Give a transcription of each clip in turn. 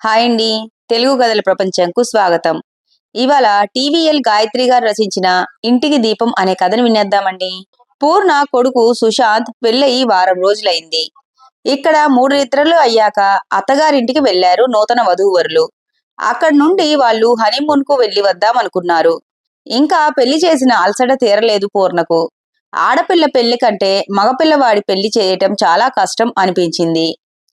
Hi అండి. తెలుగు కథల ప్రపంచంకు స్వాగతం. ఇవాళ టీవీఎల్ గాయత్రి గారు రచించిన ఇంటికి దీపం అనే కథను వినేద్దామండి. పూర్ణ కొడుకు సుశాంత్ పెళ్ళయి వారం రోజులైంది. ఇక్కడ 3 నిద్రలు అయ్యాక అత్తగారింటికి వెళ్లారు నూతన వధూవరులు. అక్కడి నుండి వాళ్ళు హనీమూన్ కు వెళ్లి వద్దామనుకున్నారు. ఇంకా పెళ్లి చేసిన అలసట తీరలేదు పూర్ణకు. ఆడపిల్ల పెళ్లి కంటే మగపిల్లవాడి పెళ్లి చేయటం చాలా కష్టం అనిపించింది.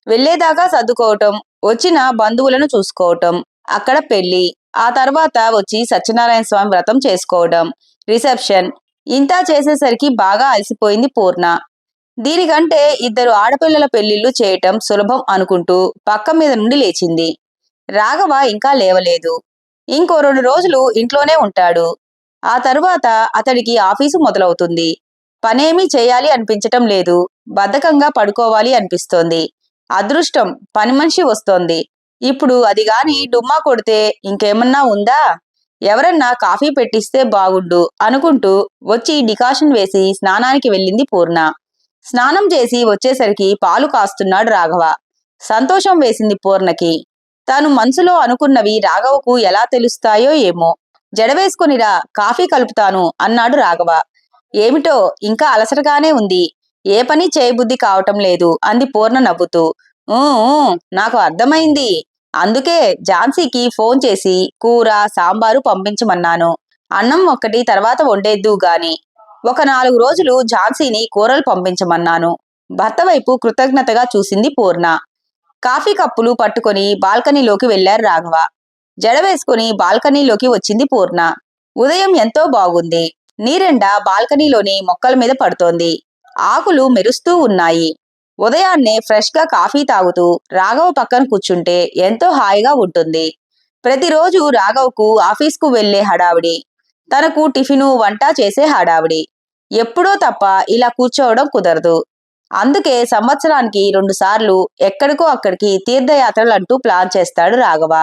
వెళ్లేదాకా సర్దుకోవటం, వచ్చిన బంధువులను చూసుకోవటం, అక్కడ పెళ్లి, ఆ తర్వాత వచ్చి సత్యనారాయణ స్వామి వ్రతం చేసుకోవడం, రిసెప్షన్, ఇంతా చేసేసరికి బాగా అలసిపోయింది పూర్ణ. దీనికంటే 2 ఆడపిల్లల పెళ్లిళ్లు చేయటం సులభం అనుకుంటూ పక్క మీద నుండి లేచింది. రాఘవ ఇంకా లేవలేదు. ఇంకో 2 రోజులు ఇంట్లోనే ఉంటాడు. ఆ తరువాత అతడికి ఆఫీసు మొదలవుతుంది. పనేమీ చేయాలి అనిపించటం లేదు. బద్ధకంగా పడుకోవాలి అనిపిస్తోంది. అదృష్టం, పని మనిషి వస్తోంది. ఇప్పుడు అది గాని డుమ్మా కొడితే ఇంకేమన్నా ఉందా? ఎవరన్నా కాఫీ పెట్టిస్తే బాగుండు అనుకుంటూ వచ్చి డికాషన్ వేసి స్నానానికి వెళ్ళింది పూర్ణ. స్నానం చేసి వచ్చేసరికి పాలు కాస్తున్నాడు రాఘవ. సంతోషం వేసింది పూర్ణకి. తాను మనసులో అనుకున్నవి రాఘవకు ఎలా తెలుస్తాయో ఏమో. జడవేసుకొనిరా, కాఫీ కలుపుతాను అన్నాడు రాఘవ. ఏమిటో ఇంకా అలసటగానే ఉంది. ఏ పని చేయబుద్ధి కావటం లేదు అంది పూర్ణ నవ్వుతూ. ఊ నాకు అర్థమైంది. అందుకే ఝాన్సీకి ఫోన్ చేసి కూర సాంబారు పంపించమన్నాను. అన్నం ఒక్కటి తర్వాత వండేద్దు గాని. ఒక 4 రోజులు ఝాన్సీని కూరలు పంపించమన్నాను. భర్త వైపు కృతజ్ఞతగా చూసింది పూర్ణ. కాఫీ కప్పులు పట్టుకొని బాల్కనీలోకి వెళ్లారు రాఘవ. జడ వేసుకుని బాల్కనీలోకి వచ్చింది పూర్ణ. ఉదయం ఎంతో బాగుంది. నీరెండ బాల్కనీలోని మొక్కల మీద పడుతోంది. ఆకులు మెరుస్తూ ఉన్నాయి. ఉదయాన్నే ఫ్రెష్ గా కాఫీ తాగుతూ రాఘవ పక్కన కూర్చుంటే ఎంతో హాయిగా ఉంటుంది. ప్రతిరోజు రాఘవకు ఆఫీస్కు వెళ్లే హడావిడి, తనకు టిఫిను వంట చేసే హడావిడి. ఎప్పుడో తప్ప ఇలా కూర్చోవడం కుదరదు. అందుకే సంవత్సరానికి 2 సార్లు ఎక్కడికో అక్కడికి తీర్థయాత్రలంటూ ప్లాన్ చేస్తాడు రాఘవ.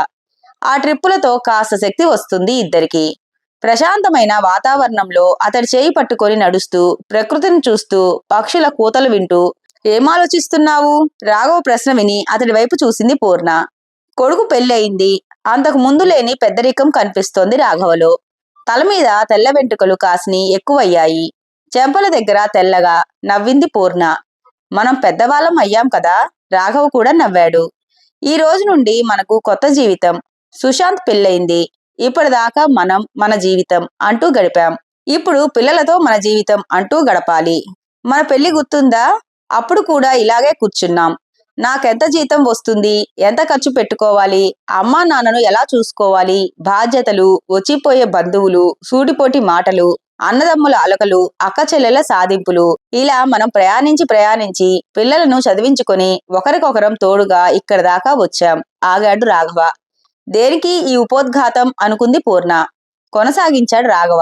ఆ ట్రిప్పులతో కాస్త శక్తి వస్తుంది ఇద్దరికి. ప్రశాంతమైన వాతావరణంలో అతడి చేయి పట్టుకొని నడుస్తూ, ప్రకృతిని చూస్తూ, పక్షుల కూతలు వింటూ ఏమాలోచిస్తున్నావు? రాఘవ ప్రశ్న విని అతడి వైపు చూసింది పూర్ణ. కొడుకు పెళ్ళయింది. అంతకు ముందు లేని పెద్దరికం కనిపిస్తోంది రాఘవలో. తల మీద తెల్ల వెంట్రుకలు కాసిని ఎక్కువయ్యాయి. చెంపల దగ్గర తెల్లగా. నవ్వింది పూర్ణ. మనం పెద్దవాళ్ళం అయ్యాం కదా. రాఘవ కూడా నవ్వాడు. ఈ రోజు నుండి మనకు కొత్త జీవితం. సుశాంత్ పెళ్ళయింది. ఇప్పటిదాకా మనం మన జీవితం అంటూ గడిపాం. ఇప్పుడు పిల్లలతో మన జీవితం అంటూ గడపాలి. మన పెళ్లి గుర్తుందా? అప్పుడు కూడా ఇలాగే కూర్చున్నాం. నాకెంత జీతం వస్తుంది, ఎంత ఖర్చు పెట్టుకోవాలి, అమ్మా నాన్నను ఎలా చూసుకోవాలి, బాధ్యతలు, వచ్చిపోయే బంధువులు, సూటిపోటి మాటలు, అన్నదమ్ముల అలకలు, అక్క చెల్లెల సాధింపులు, ఇలా మనం ప్రయాణించి పిల్లలను చదివించుకొని ఒకరికొకరం తోడుగా ఇక్కడి దాకా వచ్చాం. ఆగాడు రాఘవ. దేనికి ఈ ఉపోద్ఘాతం అనుకుంది పూర్ణ. కొనసాగించాడు రాఘవ.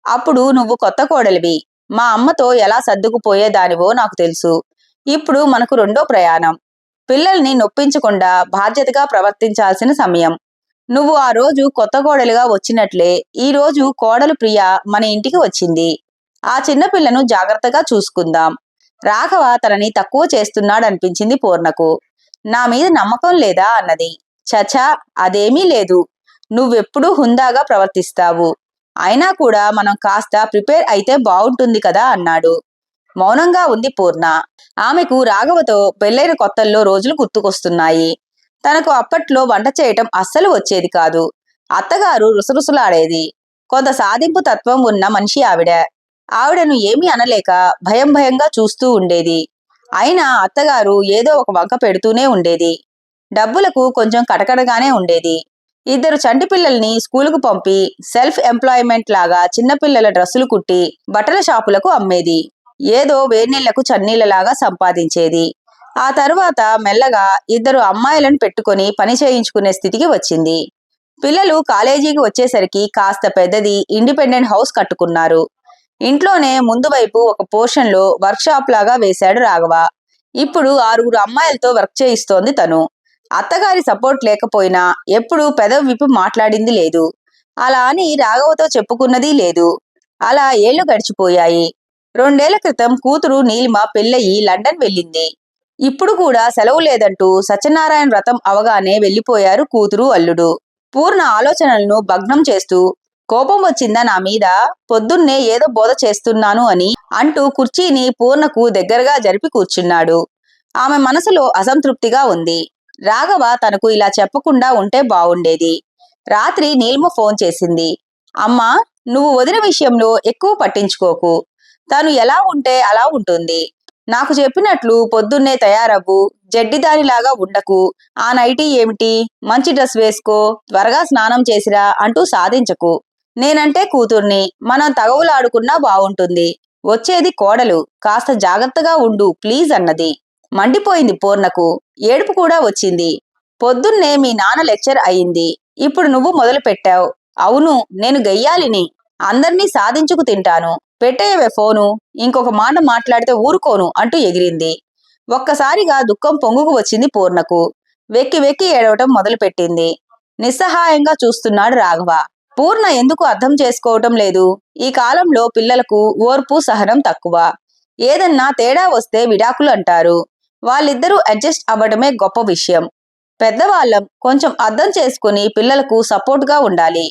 అప్పుడు నువ్వు కొత్త కోడలివి. మా అమ్మతో ఎలా సర్దుకుపోయేదానివో నాకు తెలుసు. ఇప్పుడు మనకు రెండో ప్రయాణం. పిల్లల్ని నొప్పించకుండా బాధ్యతగా ప్రవర్తించాల్సిన సమయం. నువ్వు ఆ రోజు కొత్త కోడలిగా వచ్చినట్లే ఈ రోజు కోడలు ప్రియ మన ఇంటికి వచ్చింది. ఆ చిన్నపిల్లను జాగ్రత్తగా చూసుకుందాం. రాఘవ తనని తక్కువ చేస్తున్నాడనిపించింది పూర్ణకు. నా మీద నమ్మకం లేదా అన్నది. చచా, అదేమీ లేదు. నువ్వెప్పుడూ హుందాగా ప్రవర్తిస్తావు. అయినా కూడా మనం కాస్త ప్రిపేర్ అయితే బావుంటుంది కదా అన్నాడు. మౌనంగా ఉంది పూర్ణ. ఆమెకు రాఘవతో పెళ్ళైన కొత్తల్లో రోజులు గుర్తుకొస్తున్నాయి. తనకు అప్పట్లో వంట చేయటం అస్సలు వచ్చేది కాదు. అత్తగారు రుసరుసలాడేది. కొంత సాధింపు తత్వం ఉన్న మనిషి ఆవిడ. ఆవిడను ఏమీ అనలేక భయం భయంగా చూస్తూ ఉండేది. అయినా అత్తగారు ఏదో ఒక వంక పెడుతూనే ఉండేది. డబ్బులకు కొంచెం కటకడగానే ఉండేది. 2 చంటి పిల్లల్ని స్కూలుకు పంపి సెల్ఫ్ ఎంప్లాయ్మెంట్ లాగా చిన్నపిల్లల డ్రెస్సులు కుట్టి బట్టల షాపులకు అమ్మేది. ఏదో వేర్నీళ్లకు చన్నీళ్లలాగా సంపాదించేది. ఆ తరువాత మెల్లగా 2 అమ్మాయిలను పెట్టుకొని పని చేయించుకునే స్థితికి వచ్చింది. పిల్లలు కాలేజీకి వచ్చేసరికి కాస్త పెద్దది ఇండిపెండెంట్ హౌస్ కట్టుకున్నారు. ఇంట్లోనే ముందు వైపు ఒక పోర్షన్లో వర్క్షాప్ లాగా వేశాడు రాఘవ. ఇప్పుడు 6 అమ్మాయిలతో వర్క్ చేయిస్తోంది తను. అత్తగారి సపోర్ట్ లేకపోయినా ఎప్పుడూ పెదవి విప్పి మాట్లాడింది లేదు. అలా అని రాఘవతో చెప్పుకున్నది లేదు. అలా ఏళ్లు గడిచిపోయాయి. 2 ఏళ్ల క్రితం కూతురు నీలిమ పెళ్ళయి లండన్ వెళ్ళింది. ఇప్పుడు కూడా సెలవు లేదంటూ సత్యనారాయణ వ్రతం అవగానే వెళ్లిపోయారు కూతురు అల్లుడు. పూర్ణ ఆలోచనలను భగ్నం చేస్తూ, కోపం వచ్చిందా నా మీద? పొద్దున్నే ఏదో బోధ చేస్తున్నాను అని అంటూ కుర్చీని పూర్ణకు దగ్గరగా జరిపి కూర్చున్నాడు. ఆమె మనసులో అసంతృప్తిగా ఉంది. రాఘవ తనకు ఇలా చెప్పకుండా ఉంటే బావుండేది. రాత్రి నీలిమ ఫోన్ చేసింది. అమ్మా, నువ్వు వదిన విషయంలో ఎక్కువ పట్టించుకోకు. తను ఎలా ఉంటే అలా ఉంటుంది. నాకు చెప్పినట్లు పొద్దున్నే తయారవ్వు, జడ్డిదానిలాగా ఉండకు. ఆ నైటీ ఏమిటి, మంచి డ్రెస్ వేసుకో, త్వరగా స్నానం చేసిరా అంటూ సాధించకు. నేనంటే కూతుర్ని, మనం తగవులాడుకున్నా బావుంటుంది. వచ్చేది కోడలు, కాస్త జాగ్రత్తగా ఉండు ప్లీజ్ అన్నది. మండిపోయింది పూర్ణకు. ఏడుపు కూడా వచ్చింది. పొద్దున్నే మీ నాన్న లెక్చర్ అయింది, ఇప్పుడు నువ్వు మొదలు పెట్టావు. అవును, నేను గయ్యాలిని, అందర్నీ సాధించుకు తింటాను. పెట్టేయవే ఫోను, ఇంకొక మాట మాట్లాడితే ఊరుకోను అంటూ ఎగిరింది. ఒక్కసారిగా దుఃఖం పొంగుకు వచ్చింది పూర్ణకు. వెక్కి వెక్కి ఏడవటం మొదలుపెట్టింది. నిస్సహాయంగా చూస్తున్నాడు రాఘవ. పూర్ణ ఎందుకు అర్థం చేసుకోవటం లేదు? ఈ కాలంలో పిల్లలకు ఓర్పు సహనం తక్కువ. ఏదన్నా తేడా వస్తే విడాకులు అంటారు. వాళ్ళిద్దరూ అడ్జస్ట్ అవ్వడమే గొప్ప విషయం. పెద్దవాళ్ళం కొంచెం అర్థం చేసుకుని పిల్లలకు సపోర్ట్గా ఉండాలి.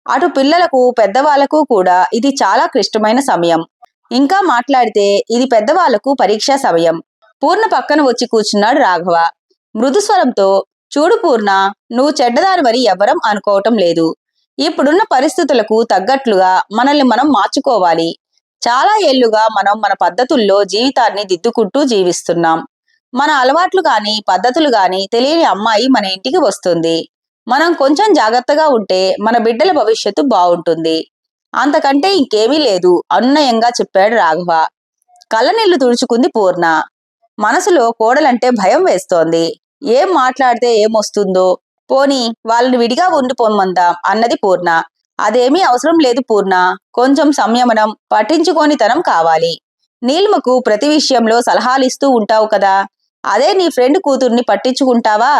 అటు పిల్లలకు పెద్దవాళ్లకు కూడా ఇది చాలా క్లిష్టమైన సమయం. ఇంకా మాట్లాడితే ఇది పెద్దవాళ్లకు పరీక్షా సమయం. పూర్ణ పక్కన వచ్చి కూర్చున్నాడు రాఘవ మృదుస్వరంతో. చూడు పూర్ణ, నువ్వు చెడ్డదానివని ఎవ్వరం అనుకోవటం లేదు. ఇప్పుడున్న పరిస్థితులకు తగ్గట్లుగా మనల్ని మనం మార్చుకోవాలి. చాలా ఏళ్లుగా మనం మన పద్ధతుల్లో జీవితాన్ని దిద్దుకుంటూ జీవిస్తున్నాం. మన అలవాట్లు గాని పద్ధతులు గాని తెలియని అమ్మాయి మన ఇంటికి వస్తుంది. మనం కొంచెం జాగ్రత్తగా ఉంటే మన బిడ్డల భవిష్యత్తు బావుంటుంది. అంతకంటే ఇంకేమీ లేదు అనునయంగా చెప్పాడు రాఘవ. కళ్ళనీళ్లు తుడుచుకుంది పూర్ణ. మనసులో కోడలంటే భయం వేస్తోంది. ఏం మాట్లాడితే ఏమొస్తుందో, పోనీ వాళ్ళని విడిగా ఉండిపోమందాం అన్నది పూర్ణ. అదేమీ అవసరం లేదు పూర్ణ, కొంచెం సంయమనం పట్టించుకోనితనం కావాలి. నీలిమకు ప్రతి విషయంలో సలహాలిస్తూ ఉంటావు కదా, అదే నీ ఫ్రెండ్ కూతుర్ని పట్టించుకుంటావా?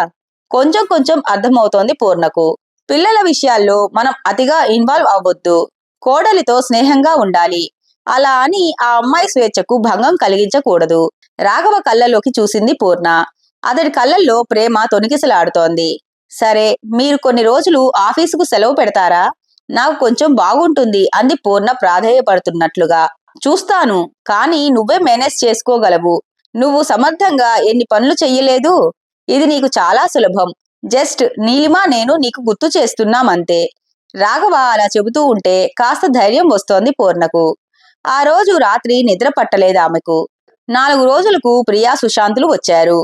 కొంచెం కొంచెం అర్థమవుతోంది పూర్ణకు. పిల్లల విషయాల్లో మనం అతిగా ఇన్వాల్వ్ అవ్వొద్దు. కోడలితో స్నేహంగా ఉండాలి. అలా అని ఆ అమ్మాయి స్వేచ్ఛకు భంగం కలిగించకూడదు. రాఘవ కళ్ళలోకి చూసింది పూర్ణ. అతడి కళ్ళల్లో ప్రేమ తొణికిసలాడుతోంది. సరే, మీరు కొన్ని రోజులు ఆఫీసుకు సెలవు పెడతారా? నాకు కొంచెం బాగుంటుంది అంది పూర్ణ ప్రాధేయపడుతున్నట్లుగా. చూస్తాను, కానీ నువ్వే మేనేజ్ చేసుకోగలవు. నువ్వు సమర్థంగా ఎన్ని పనులు చెయ్యలేదు. ఇది నీకు చాలా సులభం. జస్ట్ నీలిమ నేను నీకు గుర్తు చేస్తున్నామంతే. రాఘవ అలా చెబుతూ ఉంటే కాస్త ధైర్యం వస్తోంది పూర్ణకు. ఆ రోజు రాత్రి నిద్ర పట్టలేదు ఆమెకు. 4 రోజులకు ప్రియా సుశాంతులు వచ్చారు.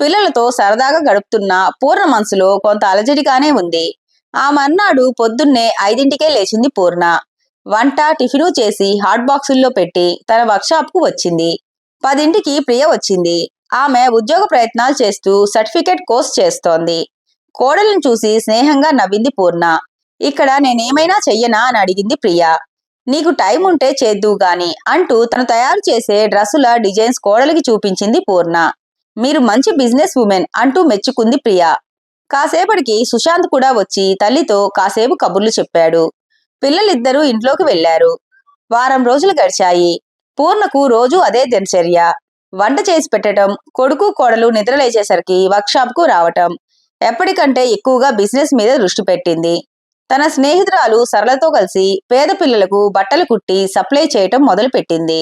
పిల్లలతో సరదాగా గడుపుతున్న పూర్ణ మనసులో కొంత అలజడిగానే ఉంది. ఆ మర్నాడు పొద్దున్నే 5ంటికే లేచింది పూర్ణ. వంట టిఫిను చేసి హాట్ బాక్సుల్లో పెట్టి తన వర్క్షాప్ కు వచ్చింది. 10ంటికి ప్రియ వచ్చింది. ఆమె ఉద్యోగ ప్రయత్నాలు చేస్తూ సర్టిఫికేట్ కోర్స్ చేస్తోంది. కోడలను చూసి స్నేహంగా నవ్వింది పూర్ణ. ఇక్కడ నేనేమైనా చెయ్యనా అని అడిగింది ప్రియ. నీకు టైం ఉంటే చేద్దువు గాని అంటూ తను తయారు చేసే డ్రెస్సుల డిజైన్స్ కోడలికి చూపించింది పూర్ణ. మీరు మంచి బిజినెస్ ఉమెన్ అంటూ మెచ్చుకుంది ప్రియ. కాసేపటికి సుశాంత్ కూడా వచ్చి తల్లితో కాసేపు కబుర్లు చెప్పాడు. పిల్లలిద్దరూ ఇంట్లోకి వెళ్లారు. వారం రోజులు గడిచాయి. పూర్ణకు రోజు అదే దినచర్య. వంట చేసి పెట్టడం, కొడుకు కోడలు నిద్రలేచేసరికి వర్క్షాప్ కు రావటం. ఎప్పటికంటే ఎక్కువగా బిజినెస్ మీద దృష్టి పెట్టింది. తన స్నేహితురాలు సరళతో కలిసి పేద పిల్లలకు బట్టలు కుట్టి సప్లై చేయటం మొదలుపెట్టింది.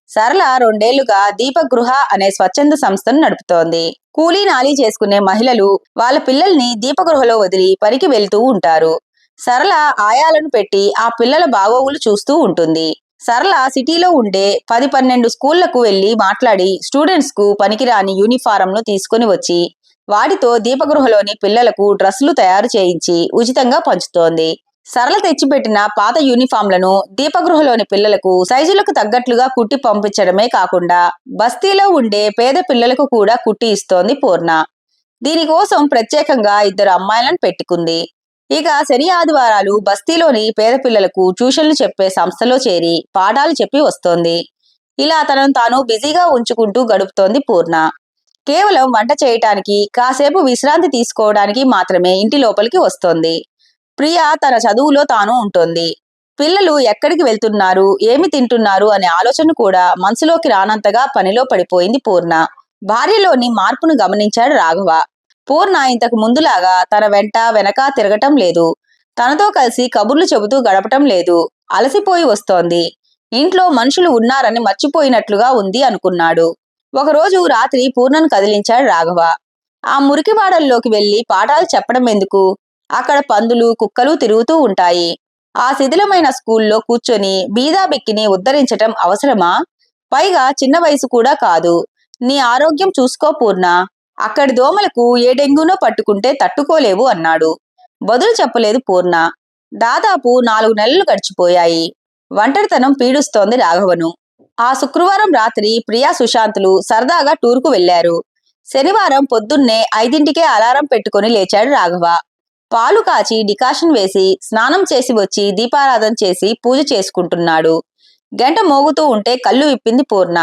సరళ 2 ఏళ్లుగా దీపగృహ అనే స్వచ్ఛంద సంస్థను నడుపుతోంది. కూలీ నాలీ చేసుకునే మహిళలు వాళ్ళ పిల్లల్ని దీపగృహలో వదిలి పనికి వెళ్తూ ఉంటారు. సరళ ఆయాలను పెట్టి ఆ పిల్లల బాగోగులు చూస్తూ ఉంటుంది. సరళ సిటీలో ఉండే 10-12 స్కూళ్లకు వెళ్లి మాట్లాడి స్టూడెంట్స్ కు పనికిరాని యూనిఫారంను తీసుకుని వచ్చి వాటితో దీపగృహలోని పిల్లలకు డ్రెస్సులు తయారు చేయించి ఉచితంగా పంచుతోంది. సరళ తెచ్చిపెట్టిన పాత యూనిఫామ్లను దీపగృహలోని పిల్లలకు సైజులకు తగ్గట్లుగా కుట్టి పంపించడమే కాకుండా బస్తీలో ఉండే పేద పిల్లలకు కూడా కుట్టి ఇస్తోంది పూర్ణ. దీనికోసం ప్రత్యేకంగా 2 అమ్మాయిలను పెట్టుకుంది. ఇక శని ఆదివారాలు బస్తీలోని పేద పిల్లలకు ట్యూషన్లు చెప్పే సంస్థలో చేరి పాఠాలు చెప్పి వస్తోంది. ఇలా తనను తాను బిజీగా ఉంచుకుంటూ గడుపుతోంది పూర్ణ. కేవలం వంట చేయటానికి, కాసేపు విశ్రాంతి తీసుకోవడానికి మాత్రమే ఇంటి లోపలికి వస్తోంది. ప్రియ తన చదువులో తాను ఉంటుంది. పిల్లలు ఎక్కడికి వెళ్తున్నారు, ఏమి తింటున్నారు అనే ఆలోచన కూడా మనసులోకి రానంతగా పనిలో పడిపోయింది పూర్ణ. భార్యలోని మార్పును గమనించాడు రాఘవ. పూర్ణ ఇంతకు ముందులాగా తన వెంట వెనక తిరగటం లేదు. తనతో కలిసి కబుర్లు చెబుతూ గడపటం లేదు. అలసిపోయి వస్తోంది. ఇంట్లో మనుషులు ఉన్నారని మర్చిపోయినట్లుగా ఉంది అనుకున్నాడు. ఒకరోజు రాత్రి పూర్ణను కదిలించాడు రాఘవ. ఆ మురికివాడల్లోకి వెళ్లి పాఠాలు చెప్పడం ఎందుకు? అక్కడ పందులు కుక్కలు తిరుగుతూ ఉంటాయి. ఆ శిథిలమైన స్కూల్లో కూర్చొని బీదాబిక్కిని ఉద్ధరించటం అవసరమా? పైగా చిన్న వయసు కూడా కాదు. నీ ఆరోగ్యం చూసుకో పూర్ణ. అక్కడి దోమలకు ఏ డెంగ్యూనో పట్టుకుంటే తట్టుకోలేవు అన్నాడు. బదులు చెప్పలేదు పూర్ణ. దాదాపు 4 నెలలు గడిచిపోయాయి. ఒంటరితనం పీడిస్తోంది రాఘవను. ఆ శుక్రవారం రాత్రి ప్రియా సుశాంతులు సరదాగా టూర్కు వెళ్లారు. శనివారం పొద్దున్నే 5ంటికే అలారం పెట్టుకుని లేచాడు రాఘవ. పాలు కాచి డికాషన్ వేసి స్నానం చేసి వచ్చి దీపారాధన చేసి పూజ చేసుకుంటున్నాడు. గంట మోగుతూ ఉంటే కళ్ళు విప్పింది పూర్ణ.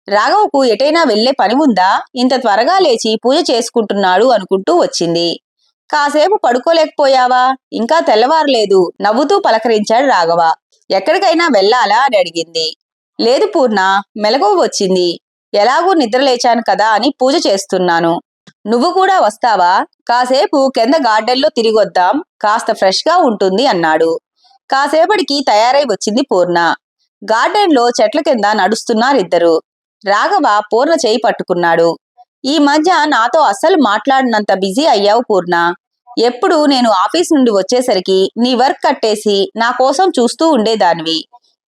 రాఘవకు ఎటైనా వెళ్లే పని ఉందా? ఇంత త్వరగా లేచి పూజ చేసుకుంటున్నాడు అనుకుంటూ వచ్చింది. కాసేపు పడుకోలేకపోయావా? ఇంకా తెల్లవారలేదు నవ్వుతూ పలకరించాడు రాఘవ. ఎక్కడికైనా వెళ్ళాలా అని అడిగింది. లేదు పూర్ణ, మెలకువ వచ్చింది. ఎలాగూ నిద్రలేచాను కదా అని పూజ చేస్తున్నాను. నువ్వు కూడా వస్తావా? కాసేపు కింద గార్డెన్లో తిరిగొద్దాం, కాస్త ఫ్రెష్ గా ఉంటుంది అన్నాడు. కాసేపటికి తయారై వచ్చింది పూర్ణ. గార్డెన్లో చెట్ల కింద నడుస్తున్నారిద్దరు. రాఘవ పూర్ణ చేయి పట్టుకున్నాడు. ఈ మధ్య నాతో అస్సలు మాట్లాడినంత బిజీ అయ్యావు పూర్ణ. ఎప్పుడు నేను ఆఫీస్ నుండి వచ్చేసరికి నీ వర్క్ కట్టేసి నా కోసం చూస్తూ ఉండేదానివి.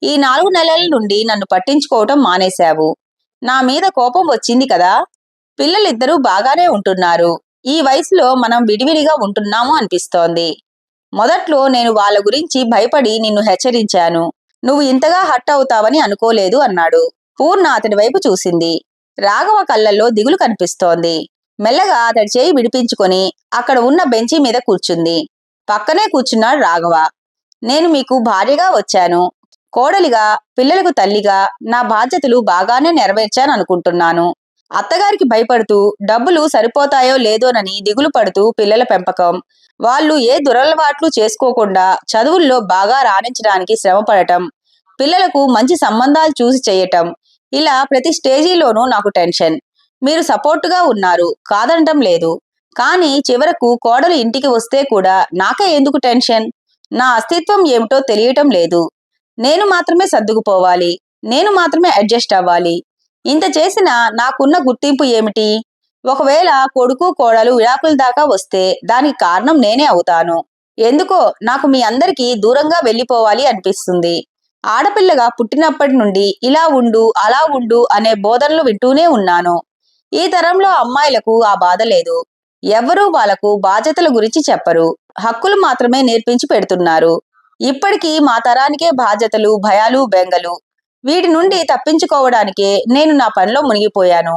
ఈ 4 నెలల నుండి నన్ను పట్టించుకోవటం మానేశావు. నా మీద కోపం వచ్చింది కదా? పిల్లలిద్దరూ బాగానే ఉంటున్నారు. ఈ వయసులో మనం విడివిడిగా ఉంటున్నాము అనిపిస్తోంది. మొదట్లో నేను వాళ్ళ గురించి భయపడి నిన్ను హెచ్చరించాను. నువ్వు ఇంతగా హర్ట్ అవుతావని అనుకోలేదు అన్నాడు. పూర్ణ అతడి వైపు చూసింది. రాఘవ కళ్ళల్లో దిగులు కనిపిస్తోంది. మెల్లగా అతడి చేయి విడిపించుకొని అక్కడ ఉన్న బెంచి మీద కూర్చుంది. పక్కనే కూర్చున్నాడు రాఘవ. నేను మీకు భార్యగా వచ్చాను. కోడలిగా, పిల్లలకు తల్లిగా నా బాధ్యతలు బాగానే నెరవేర్చాను అనుకుంటున్నాను. అత్తగారికి భయపడుతూ డబ్బులు సరిపోతాయో లేదోనని దిగులు పడుతూ పిల్లల పెంపకం, వాళ్ళు ఏ దురలవాట్లు చేసుకోకుండా చదువుల్లో బాగా రాణించడానికి శ్రమపడటం, పిల్లలకు మంచి సంబంధాలు చూసి చేయటం, ఇలా ప్రతి స్టేజీలోనూ నాకు టెన్షన్. మీరు సపోర్టుగా ఉన్నారు, కాదనటం లేదు. కానీ చివరకు కోడలు ఇంటికి వస్తే కూడా నాకే ఎందుకు టెన్షన్? నా అస్తిత్వం ఏమిటో తెలియటం లేదు. నేను మాత్రమే సర్దుకుపోవాలి. నేను మాత్రమే అడ్జస్ట్ అవ్వాలి. ఇంత చేసినా నాకున్న గుర్తింపు ఏమిటి? ఒకవేళ కొడుకు కోడలు విడాకుల దాకా వస్తే దానికి కారణం నేనే అవుతాను. ఎందుకో నాకు మీ అందరికీ దూరంగా వెళ్ళిపోవాలి అనిపిస్తుంది. ఆడపిల్లగా పుట్టినప్పటి నుండి ఇలా ఉండు అలా ఉండు అనే బోధనలు వింటూనే ఉన్నాను. ఈ తరంలో అమ్మాయిలకు ఆ బాధ లేదు. ఎవ్వరూ వాళ్లకు బాధ్యతల గురించి చెప్పరు. హక్కులు మాత్రమే నేర్పించి పెడుతున్నారు. ఇప్పటికీ మా తరానికే బాధ్యతలు, భయాలు, బెంగలు. వీటి నుండి తప్పించుకోవడానికే నేను నా పనిలో మునిగిపోయాను.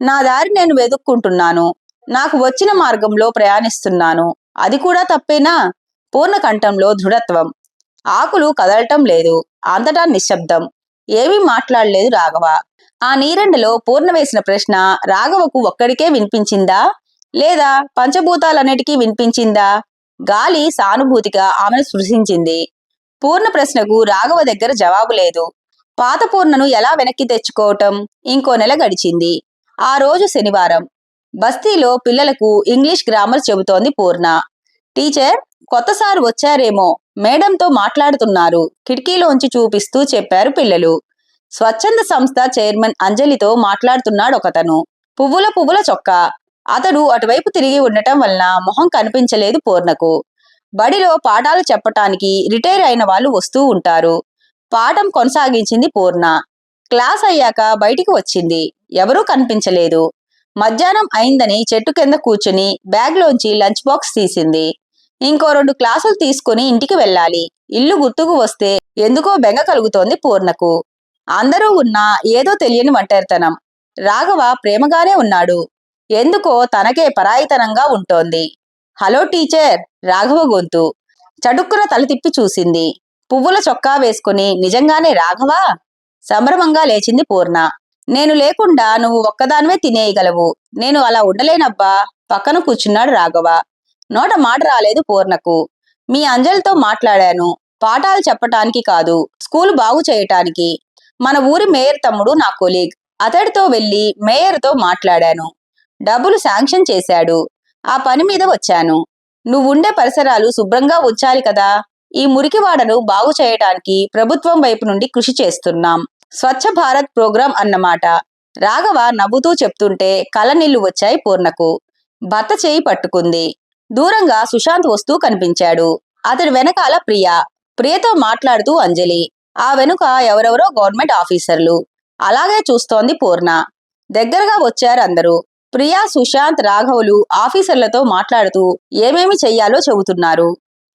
నా దారి నేను వెతుక్కుంటున్నాను. నాకు వచ్చిన మార్గంలో ప్రయాణిస్తున్నాను. అది కూడా తప్పేనా? పూర్ణకంఠంలో దృఢత్వం. ఆకులు కదలటం లేదు. అంతటా నిశ్శబ్దం. ఏమీ మాట్లాడలేదు రాఘవ. ఆ నీరెండలో పూర్ణ వేసిన ప్రశ్న రాఘవకు ఒక్కడికే వినిపించిందా? లేదా పంచభూతాలన్నిటికీ వినిపించిందా? గాలి సానుభూతిగా ఆమెను స్పృశించింది. పూర్ణ ప్రశ్నకు రాఘవ దగ్గర జవాబు లేదు. పాత పూర్ణను ఎలా వెనక్కి తెచ్చుకోవటం? ఇంకో నెల గడిచింది. ఆ రోజు శనివారం. బస్తీలో పిల్లలకు ఇంగ్లీష్ గ్రామర్ చెబుతోంది పూర్ణ. టీచర్, కొత్త సార్ వచ్చారేమో, మేడంతో మాట్లాడుతున్నారు, కిటికీలోంచి చూపిస్తూ చెప్పారు పిల్లలు. స్వచ్ఛంద సంస్థ చైర్మన్ అంజలితో మాట్లాడుతున్నాడు ఒకతను. పువ్వుల చొక్కా. అతడు అటువైపు తిరిగి ఉండటం వలన మొహం కనిపించలేదు పూర్ణకు. బడిలో పాఠాలు చెప్పటానికి రిటైర్ అయిన వాళ్ళు వస్తూ ఉంటారు. పాఠం కొనసాగించింది పూర్ణ. క్లాస్ అయ్యాక బయటికి వచ్చింది. ఎవరూ కనిపించలేదు. మధ్యాహ్నం అయిందని చెట్టు కింద కూర్చుని బ్యాగ్లోంచి లంచ్ బాక్స్ తీసింది. ఇంకో 2 క్లాసులు తీసుకుని ఇంటికి వెళ్ళాలి. ఇల్లు గుర్తుకు వస్తే ఎందుకో బెంగ కలుగుతోంది పూర్ణకు. అందరూ ఉన్నా ఏదో తెలియని ఒంటరితనం. రాఘవ ప్రేమగానే ఉన్నాడు. ఎందుకో తనకే పరాయితనంగా ఉంటోంది. హలో టీచర్, రాఘవ గొంతు. చటుక్కున తల తిప్పి చూసింది. పువ్వుల చొక్కా వేసుకుని నిజంగానే రాఘవా? సంభ్రమంగా లేచింది పూర్ణ. నేను లేకుండా నువ్వు ఒక్కదానివే తినేయగలవు. నేను అలా ఉండలేనబ్బా. పక్కన కూర్చున్నాడు రాఘవ. నోట మాట రాలేదు పూర్ణకు. మీ అంజలితో మాట్లాడాను. పాఠాలు చెప్పటానికి కాదు, స్కూలు బాగు చేయటానికి. మన ఊరి మేయర్ తమ్ముడు నా కొలీగ్. అతడితో వెళ్లి మేయర్తో మాట్లాడాను. డబ్బులు శాంక్షన్ చేశాడు. ఆ పని మీద వచ్చాను. నువ్వుండే పరిసరాలు శుభ్రంగా ఉంచాలి కదా. ఈ మురికివాడను బాగు చేయటానికి ప్రభుత్వం వైపు నుండి కృషి చేస్తున్నాం. స్వచ్ఛ భారత్ ప్రోగ్రాం అన్నమాట. రాఘవ నవ్వుతూ చెప్తుంటే కళ్ళనీళ్లు వచ్చాయి పూర్ణకు. భర్త చేయి పట్టుకుంది. దూరంగా సుశాంత్ వస్తూ కనిపించాడు. అతడి వెనకాల ప్రియతో మాట్లాడుతూ అంజలి. ఆ వెనుక ఎవరెవరో గవర్నమెంట్ ఆఫీసర్లు. అలాగే చూస్తోంది పూర్ణ. దగ్గరగా వచ్చారు అందరూ. ప్రియా, సుశాంత్, రాఘవులు ఆఫీసర్లతో మాట్లాడుతూ ఏమేమి చెయ్యాలో చెబుతున్నారు.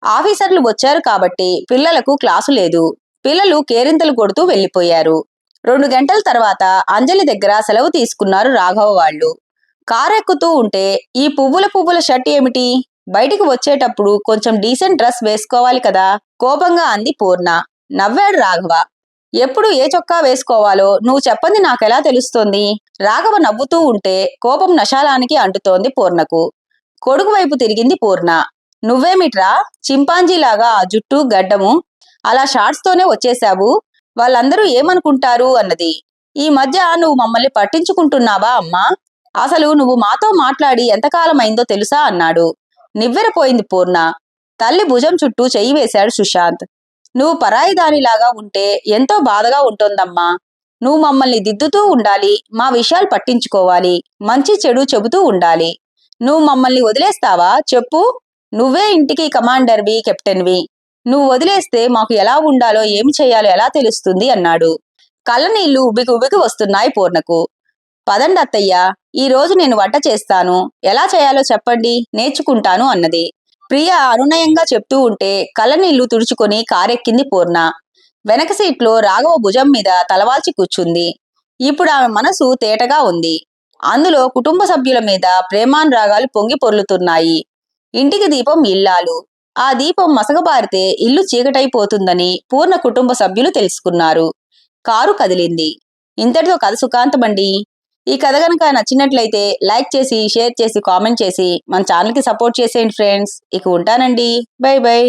ఆఫీసర్లు వచ్చారు కాబట్టి పిల్లలకు క్లాసు లేదు. పిల్లలు కేరింతలు కొడుతూ వెళ్లిపోయారు. 2 గంటల తర్వాత అంజలి దగ్గర సెలవు తీసుకున్నారు రాఘవ వాళ్ళు. కారెక్కుతూ ఉంటే ఈ పువ్వుల షర్ట్ ఏమిటి? బయటికి వచ్చేటప్పుడు కొంచెం డీసెంట్ డ్రెస్ వేసుకోవాలి కదా, కోపంగా అంది పూర్ణ. నవ్వాడు రాఘవ. ఎప్పుడు ఏ చొక్కా వేసుకోవాలో నువ్వు చెప్పంది నాకెలా తెలుస్తోంది? రాఘవ నవ్వుతూ ఉంటే కోపం నశాలానికి అంటుతోంది పూర్ణకు. కొడుకు వైపు తిరిగింది పూర్ణ. నువ్వేమిట్రా చింపాంజీలాగా ఆ జుట్టు గడ్డము అలా షార్ట్స్ తోనే వచ్చేశావు? వాళ్ళందరూ ఏమనుకుంటారు అన్నది. ఈ మధ్య నువ్వు మమ్మల్ని పట్టించుకుంటున్నావా అమ్మా? అసలు నువ్వు మాతో మాట్లాడి ఎంతకాలమైందో తెలుసా అన్నాడు. నివ్వెరపోయింది పూర్ణ. తల్లి భుజం చుట్టూ చెయ్యి వేశాడు సుశాంత్. నువ్వు పరాయిదానిలాగా ఉంటే ఎంతో బాధగా ఉంటోందమ్మా. నువ్వు మమ్మల్ని దిద్దుతూ ఉండాలి, మా విషయాలు పట్టించుకోవాలి, మంచి చెడు చెబుతూ ఉండాలి. నువ్వు మమ్మల్ని వదిలేస్తావా చెప్పు? నువ్వే ఇంటికి కమాండర్వి, కెప్టెన్వి. నువ్వు వదిలేస్తే మాకు ఎలా ఉండాలో ఏమి చేయాలో ఎలా తెలుస్తుంది అన్నాడు. కళ్ళనీళ్లు ఉబికి వస్తున్నాయి పూర్ణకు. పదండి అత్తయ్య, ఈ రోజు నేను వంట చేస్తాను. ఎలా చేయాలో చెప్పండి, నేర్చుకుంటాను అన్నది. ప్రియ అనునయంగా చెప్తూ ఉంటే కళ్ళనీళ్లు తుడుచుకొని కారెక్కింది పూర్ణ. వెనక సీట్లో రాఘవ భుజం మీద తలవాల్చి కూర్చుంది. ఇప్పుడు ఆమె మనసు తేటగా ఉంది. అందులో కుటుంబ సభ్యుల మీద ప్రేమానురాగాలు పొంగి పొర్లుతున్నాయి. ఇంటికి దీపం ఇల్లాలు. ఆ దీపం మసకబారితే ఇల్లు చీకటైపోతుందని పూర్ణ కుటుంబ సభ్యులు తెలుసుకున్నారు. కారు కదిలింది. ఇంతటితో కథ సుఖాంతమండి. ఈ కథ కనుక నచ్చినట్లయితే లైక్ చేసి, షేర్ చేసి, కామెంట్ చేసి మన ఛానల్కి సపోర్ట్ చేసేయండి ఫ్రెండ్స్. ఇక ఉంటానండి. By by.